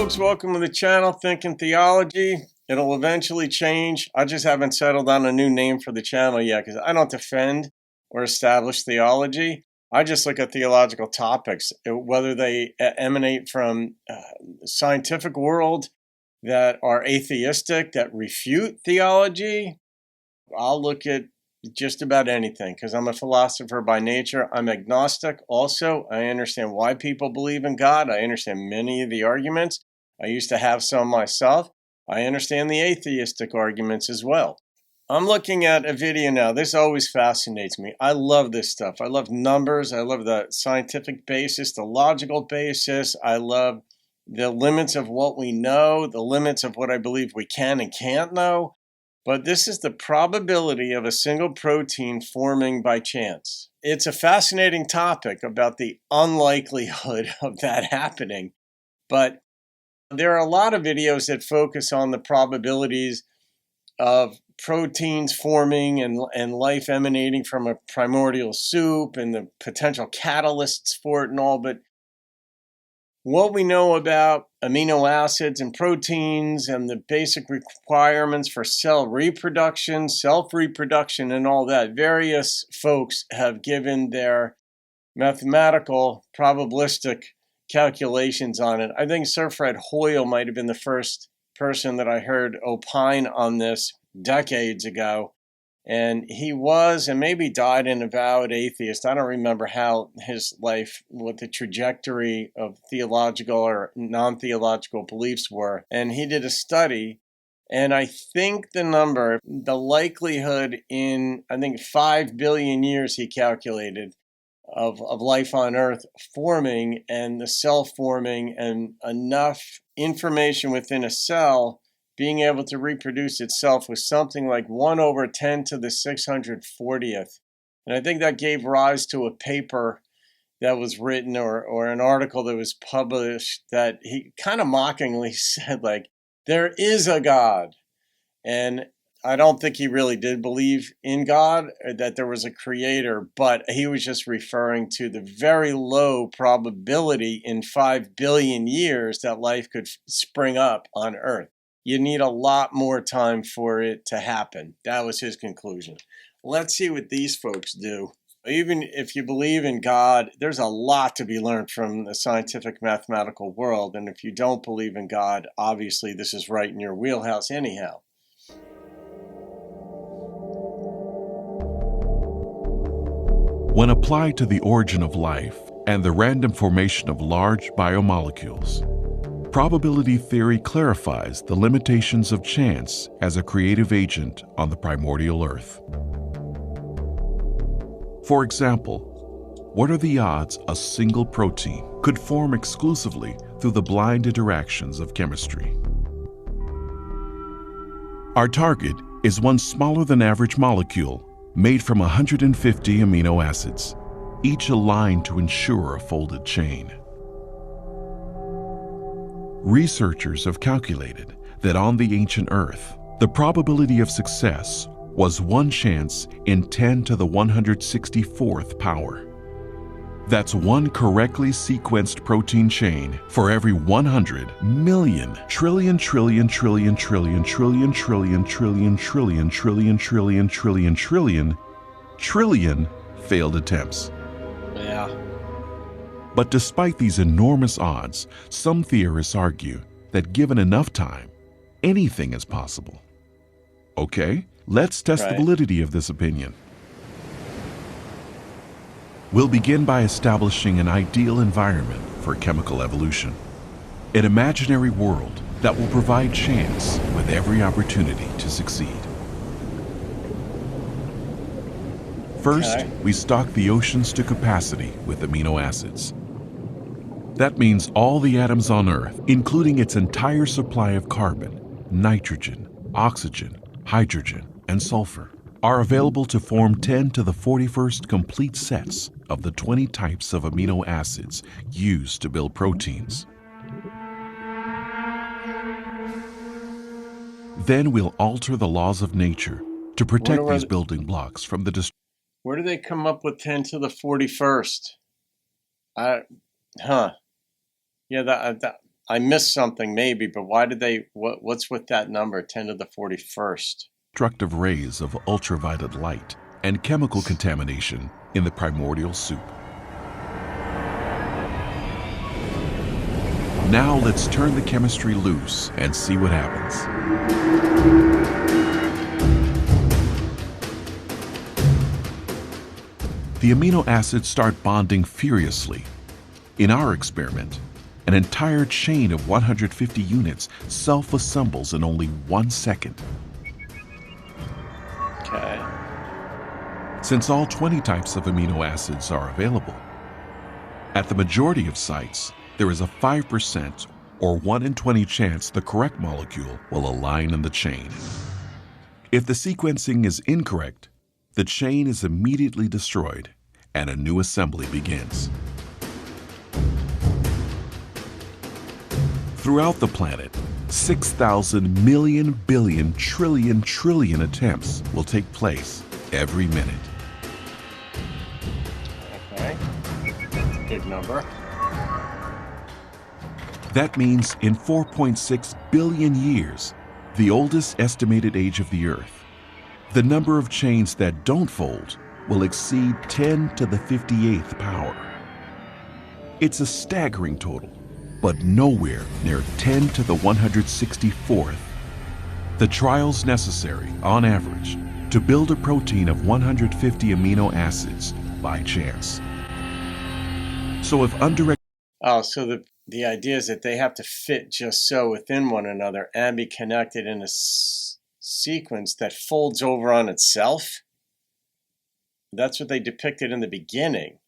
folks, welcome to the channel, Thinking Theology. It'll eventually change. I just haven't settled on a new name for the channel yet because I don't defend or establish theology. I just look at theological topics, whether they emanate from the scientific world that are atheistic, that refute theology. I'll look at just about anything because I'm a philosopher by nature. I'm agnostic also. I understand why people believe in God. I understand many of the arguments. I used to have some myself. I understand the atheistic arguments as well. I'm looking at a video now. This always fascinates me. I love this stuff. I love numbers. I love the scientific basis, the logical basis. I love the limits of what we know, the limits of what I believe we can and can't know. But this is the probability of a single protein forming by chance. It's a fascinating topic about the unlikelihood of that happening. But there are a lot of videos that focus on the probabilities of proteins forming and life emanating from a primordial soup and the potential catalysts for it and all. But what we know about amino acids and proteins and the basic requirements for cell reproduction, self-reproduction, and all that, various folks have given their mathematical, probabilistic calculations on it. I think Sir Fred Hoyle might have been the first person that I heard opine on this decades ago. And he was, and maybe died, an avowed atheist. I don't remember how his life, what the trajectory of theological or non-theological beliefs were. And he did a study, and I think the likelihood in, 5 billion years he calculated of life on Earth forming and the cell forming and enough information within a cell being able to reproduce itself was something like 1 over 10 to the 640th. And I think that gave rise to a paper that was written or an article that was published that he kind of mockingly said, like, there is a God. And I don't think he really did believe in God, or that there was a creator, but he was just referring to the very low probability in 5 billion years that life could spring up on Earth. You need a lot more time for it to happen. That was his conclusion. Let's see what these folks do. Even if you believe in God, there's a lot to be learned from the scientific mathematical world. And if you don't believe in God, obviously this is right in your wheelhouse anyhow. When applied to the origin of life and the random formation of large biomolecules, probability theory clarifies the limitations of chance as a creative agent on the primordial Earth. For example, what are the odds a single protein could form exclusively through the blind interactions of chemistry? Our target is one smaller than average molecule made from 150 amino acids, each aligned to ensure a folded chain. Researchers have calculated that on the ancient Earth, the probability of success was 1 chance in 10 to the 164th power. That's 1 correctly sequenced protein chain for every 100 million trillion trillion trillion trillion trillion trillion trillion trillion trillion trillion trillion trillion trillion failed attempts. Yeah. But despite these enormous odds, some theorists argue that given enough time, anything is possible. Okay, let's test the validity of this opinion. We'll begin by establishing an ideal environment for chemical evolution, an imaginary world that will provide chance with every opportunity to succeed. First, we stock the oceans to capacity with amino acids. That means all the atoms on Earth, including its entire supply of carbon, nitrogen, oxygen, hydrogen, and sulfur, are available to form 10 to the 41st complete sets of the 20 types of amino acids used to build proteins. Then we'll alter the laws of nature to protect these building blocks from the destruction. Where do they come up with 10 to the 41st? Yeah, I I missed something maybe, but why did they, what's with that number, 10 to the 41st? Destructive rays of ultraviolet light and chemical contamination in the primordial soup. Now let's turn the chemistry loose and see what happens. The amino acids start bonding furiously. In our experiment, an entire chain of 150 units self-assembles in only 1 second. Okay. Since all 20 types of amino acids are available, at the majority of sites, there is a 5% or 1 in 20 chance the correct molecule will align in the chain. If the sequencing is incorrect, the chain is immediately destroyed and a new assembly begins. Throughout the planet, 6,000 million billion trillion attempts will take place every minute. Okay. Big number. That means in 4.6 billion years, the oldest estimated age of the Earth, the number of chains that don't fold will exceed 10 to the 58th power. It's a staggering total, but nowhere near 10 to the 164th. The trials necessary, on average, to build a protein of 150 amino acids by chance. So if undirected... Oh, so the idea is that they have to fit just so within one another and be connected in a sequence that folds over on itself? That's what they depicted in the beginning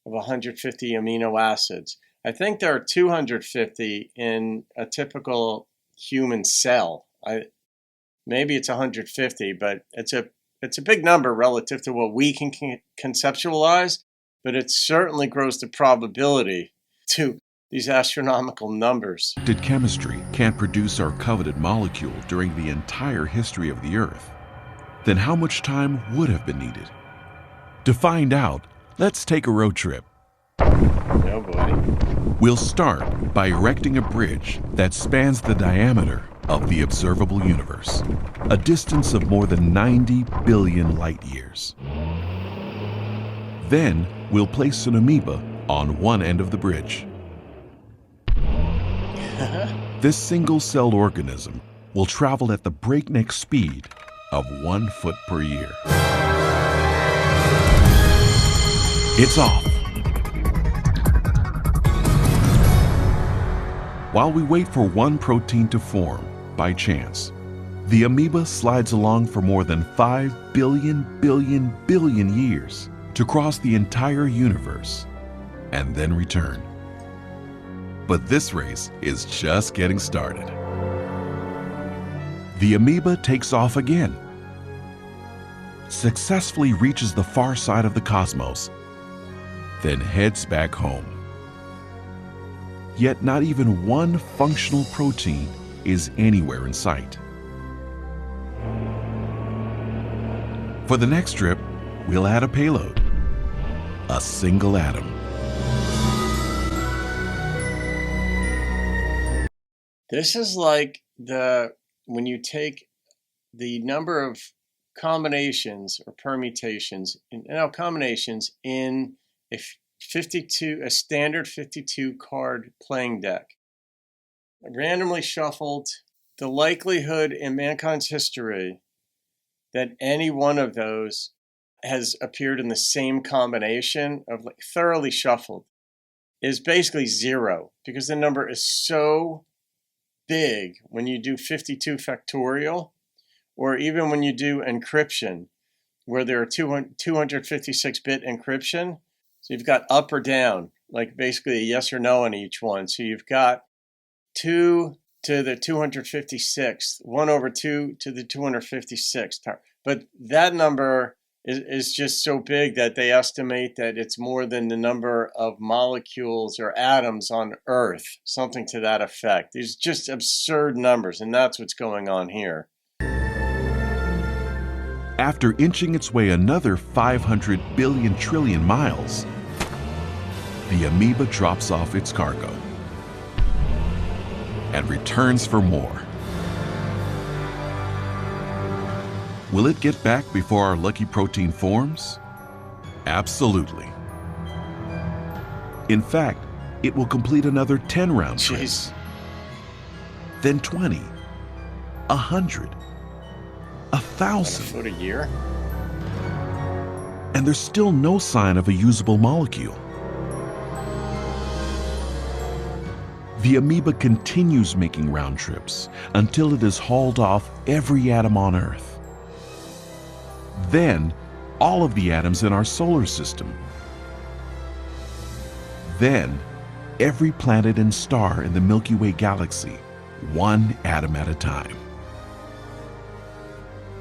of 150 amino acids. I think there are 250 in a typical human cell. Maybe it's 150, but it's a big number relative to what we can conceptualize, but it certainly grows the probability to these astronomical numbers. Chemistry can't produce our coveted molecule during the entire history of the Earth. Then how much time would have been needed? To find out, let's take a road trip. Oh boy. We'll start by erecting a bridge that spans the diameter of the observable universe, a distance of more than 90 billion light years. Then we'll place an amoeba on one end of the bridge. This single-celled organism will travel at the breakneck speed of 1 foot per year. It's off. While we wait for one protein to form, by chance, the amoeba slides along for more than 5 billion years to cross the entire universe and then return. But this race is just getting started. The amoeba takes off again, successfully reaches the far side of the cosmos, then heads back home. Yet not even one functional protein is anywhere in sight. For the next trip, we'll add a payload, a single atom. This is like when you take the number of combinations or permutations, combinations in a standard 52 card playing deck, randomly shuffled, the likelihood in mankind's history that any one of those has appeared in the same combination of thoroughly shuffled is basically 0, because the number is so big when you do 52 factorial, or even when you do encryption, where there are 256-bit encryption. So you've got up or down, like basically a yes or no on each one. So you've got 2 to the 256th, 1 over 2 to the 256th. But that number is just so big that they estimate that it's more than the number of molecules or atoms on Earth, something to that effect. These just absurd numbers, and that's what's going on here. After inching its way another 500 billion trillion miles, the amoeba drops off its cargo. and returns for more. Will it get back before our lucky protein forms? Absolutely. In fact, it will complete another 10 round trips, then 20, 100, 1,000. A foot a year? And there's still no sign of a usable molecule. The amoeba continues making round trips until it has hauled off every atom on Earth. Then, all of the atoms in our solar system. Then, every planet and star in the Milky Way galaxy, one atom at a time.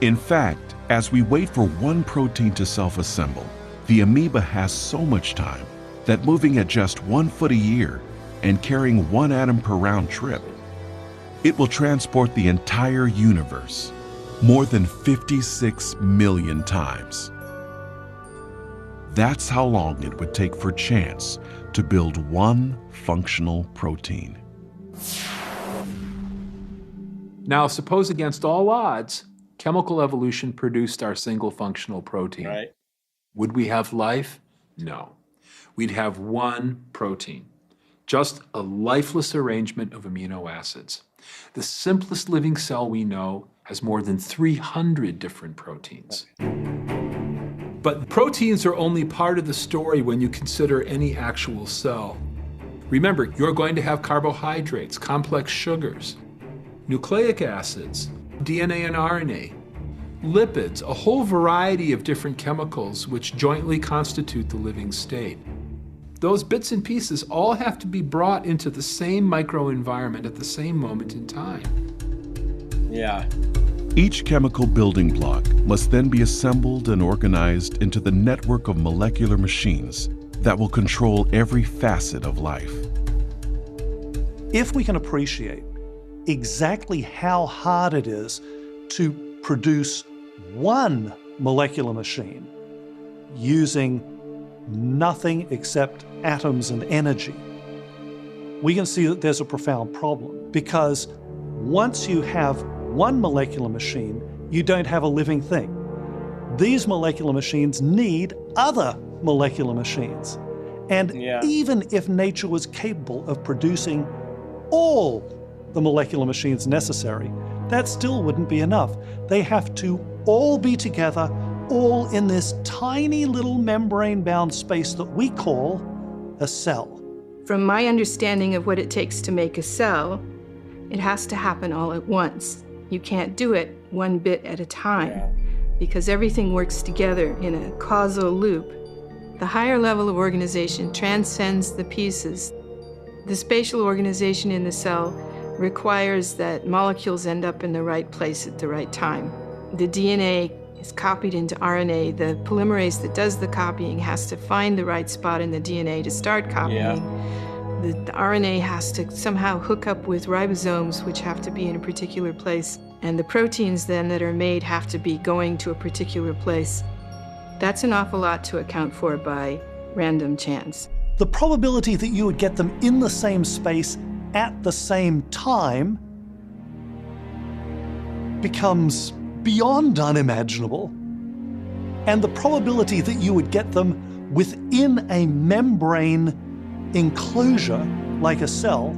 In fact, as we wait for one protein to self-assemble, the amoeba has so much time that moving at just 1 foot a year and carrying 1 atom per round trip, it will transport the entire universe more than 56 million times. That's how long it would take for chance to build one functional protein. Now, suppose against all odds, chemical evolution produced our single functional protein. Right. Would we have life? No. We'd have one protein, just a lifeless arrangement of amino acids. The simplest living cell we know has more than 300 different proteins. But proteins are only part of the story when you consider any actual cell. Remember, you're going to have carbohydrates, complex sugars, nucleic acids, DNA and RNA, lipids, a whole variety of different chemicals which jointly constitute the living state. Those bits and pieces all have to be brought into the same microenvironment at the same moment in time. Yeah. Each chemical building block must then be assembled and organized into the network of molecular machines that will control every facet of life. If we can appreciate exactly how hard it is to produce one molecular machine using nothing except atoms and energy, we can see that there's a profound problem, because once you have one molecular machine, you don't have a living thing. These molecular machines need other molecular machines. And even if nature was capable of producing all the molecular machines necessary, that still wouldn't be enough. They have to all be together, all in this tiny little membrane-bound space that we call a cell. From my understanding of what it takes to make a cell, it has to happen all at once. You can't do it one bit at a time, because everything works together in a causal loop. The higher level of organization transcends the pieces. The spatial organization in the cell requires that molecules end up in the right place at the right time. The DNA is copied into RNA. The polymerase that does the copying has to find the right spot in the DNA to start copying. The RNA has to somehow hook up with ribosomes, which have to be in a particular place. And the proteins then that are made have to be going to a particular place. That's an awful lot to account for by random chance. The probability that you would get them in the same space at the same time becomes beyond unimaginable. And the probability that you would get them within a membrane enclosure, like a cell,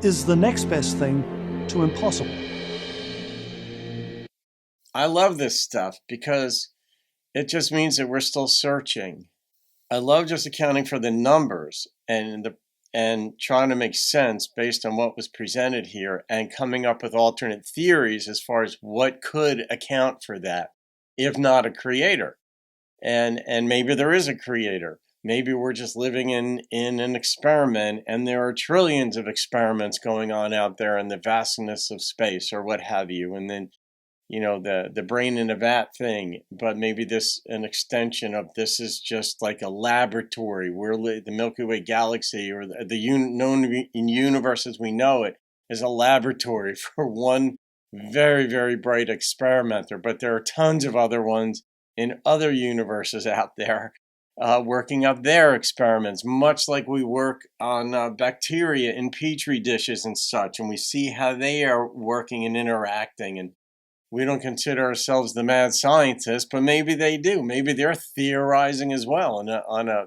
is the next best thing to impossible. I love this stuff because it just means that we're still searching. I love just accounting for the numbers and trying to make sense based on what was presented here and coming up with alternate theories as far as what could account for that, if not a creator. And maybe there is a creator. Maybe we're just living in an experiment, and there are trillions of experiments going on out there in the vastness of space or what have you. And then, the brain in a vat thing, but maybe an extension of this is just like a laboratory. The Milky Way galaxy or the known universe as we know it is a laboratory for one very, very bright experimenter. But there are tons of other ones in other universes out there. working out their experiments, much like we work on bacteria in petri dishes and such, and we see how they are working and interacting. And we don't consider ourselves the mad scientists, but maybe they do. Maybe they're theorizing as well on a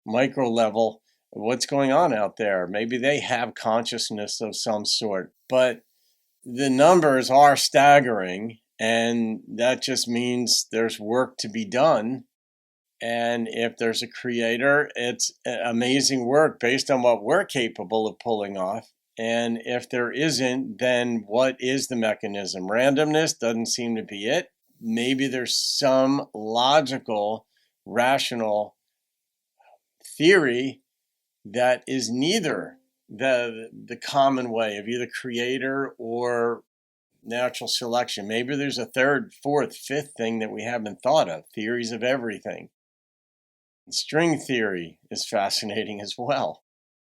micro level of what's going on out there. Maybe they have consciousness of some sort. But the numbers are staggering, and that just means there's work to be done. And if there's a creator, it's amazing work based on what we're capable of pulling off. And if there isn't, then what is the mechanism? Randomness doesn't seem to be it. Maybe there's some logical, rational theory that is neither the common way of either creator or natural selection. Maybe there's a third, fourth, fifth thing that we haven't thought of. Theories of everything. String theory is fascinating as well.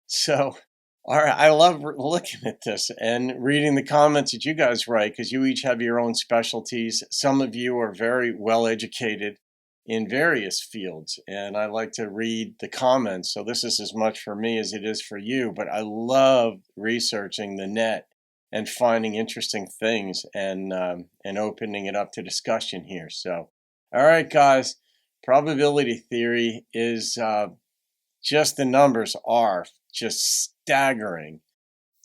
So, all right, I love looking at this and reading the comments that you guys write, because you each have your own specialties. Some of you are very well educated in various fields, and I like to read the comments. So this is as much for me as it is for you, but I love researching the net and finding interesting things and opening it up to discussion here. So, all right, guys. Probability theory is just the numbers are just staggering.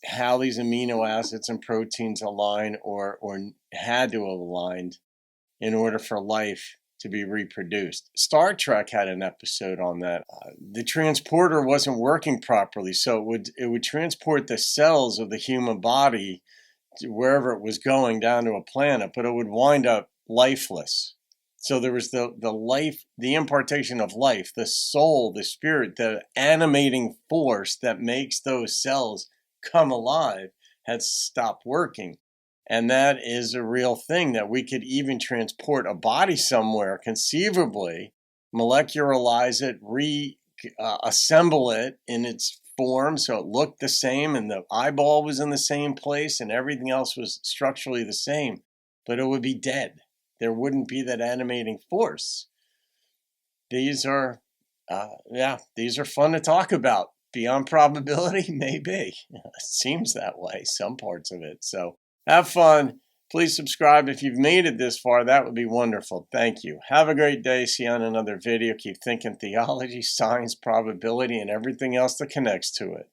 How these amino acids and proteins align or had to have aligned in order for life to be reproduced. Star Trek had an episode on that. The transporter wasn't working properly, so it would transport the cells of the human body to wherever it was going, down to a planet, but it would wind up lifeless. So there was the life, the impartation of life, the soul, the spirit, the animating force that makes those cells come alive had stopped working. And that is a real thing, that we could even transport a body somewhere, conceivably, molecularize it, reassemble it in its form so it looked the same and the eyeball was in the same place and everything else was structurally the same, but it would be dead. There wouldn't be that animating force. These are fun to talk about. Beyond probability, maybe. It seems that way, some parts of it. So have fun. Please subscribe if you've made it this far. That would be wonderful. Thank you. Have a great day. See you on another video. Keep thinking theology, science, probability, and everything else that connects to it.